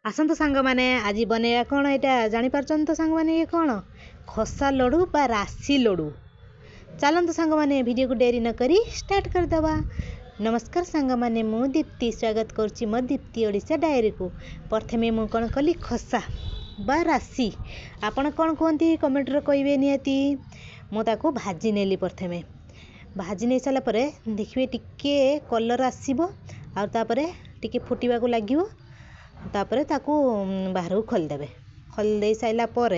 आसतु सांग माने आज बनैया कौन यहाँ जापार तो सांग माने ये कौन खसा लडू बा राशि लडू। चलतु सांग माने वीडियो को डेरी न करी स्टार्ट करदे। नमस्कार सांग माने मु दीप्ति स्वागत करुच्ची मो दीप्ति ओडिशा डायरी को। प्रथमे मु कौन कली खसा बा राशि आपण कौन कहते कमेंट कहे निहाती मुझे भाजी नेली। प्रथमे भाजी नहीं सारापर देखिए टिके कलर आसब आउे टिके फुटवा को लगे तापर ताकू बाहर को खोलदेवे। खोलदे सारापर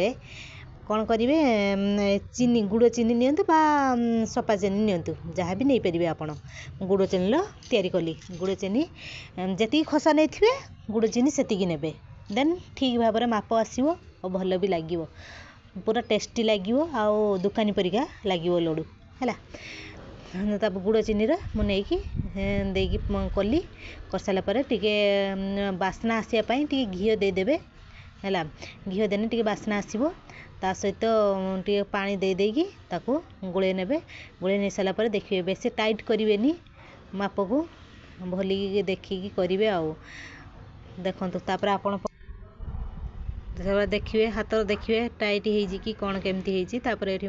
कौन करेंगे चीनी गुड़ चीनी नियंतु बा सपा चीनी नियंतु जहाँ भी नहीं पारे आप गुड़ चीनी तैयारी कली। गुड़ चीनी जी खसा नहीं थे गुड़ चीनी से ने देन ठीक भाव में माप आसो और भल भी लगे पूरा टेस्टी लगे आउ दुकानी परिका लगे लडू है। तब गुड़ चीनी मुझे देकी कली कर सारापर टिके बास्ना आसापी टे घी देदेवे है। घी देने टे बास्ना आसो ता सहित टे पानी दे देकी ताकू गोले ने गोले नहीं सारापर देखिए बेसी टाइट करें माप को भली देखिकी करेंगे आउ देखु तापर आपण देखिए हाथ देखिए टाइट हो कि कौन केमती ये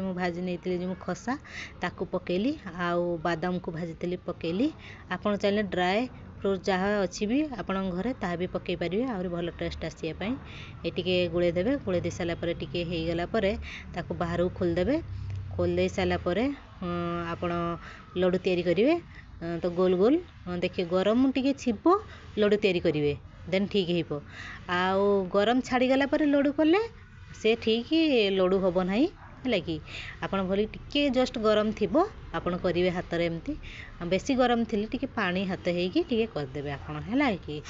मुझे भाजी नहीं जो खसा ताकू पकेली आउ बादाम को भाजी पकेली। आपड़ चाहिए ड्राए फ्रूट जहाँ अच्छी भी आपण घरे ता भी पकई पारे आहरी भल टेस्ट आसापी ये गोले देवे। गोले दे सारापर टिके हो गलापर ताकू बाहर को खोलदेवे। खोलदे सारापर आपण लडू तैयारी करेंगे तो गोल गोल देखिए गरम टिके छिपो लडू तैयारी करेंगे देन ठीक हो आउ गरम छाड़ी गला पर लडू कले से ठीक लडू हम ना है कि आपन भली टिके जस्ट गरम थिबो आपन करेंगे हाथ में एमती बेसी गरम थी टिके पानी हाथ होके करदे आपन है कि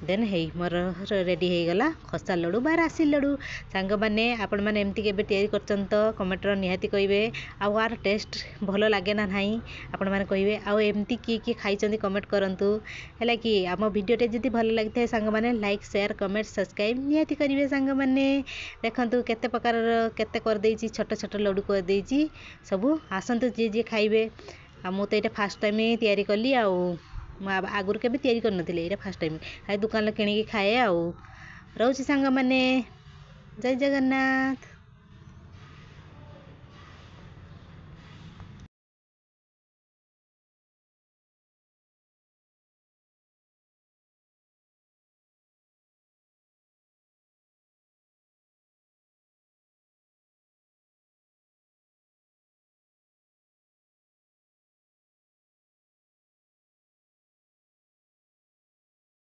देन है मोर रेडी हो गला खसा लडू बा राशि लडू। सांग माने आपण माने एमती केबे तैयारी करछन तो कमेंट निहाती कहिबे आउ आर टेस्ट भलो लागे ना नाही आपण माने कहिबे आउ एमती किए खाइछन कमेंट करंतु है कि आम वीडियोटे जदि भल लगी सांग माने लाइक शेयर कमेंट सब्सक्राइब निहाती करिवे। सांग माने देखंतु केते प्रकार केते कर देछि छोट छोट लडू कर देछि सबु आसंतु जे जे खाइबे मु तो ये फास्ट टाइम तैयारी कली आगुरी के तैयारी करनथिले ये फास्ट टाइम हाई दुकान किणिकी खाए आउ रोची सांग माने जय जगन्नाथ।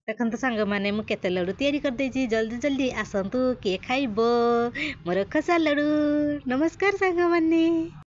देखते सांग माने मु केते लडू तैयारी कर देछि जल्दी जल्दी आसंतु किए खाइबो मोर खसा लडू। नमस्कार सांग माने।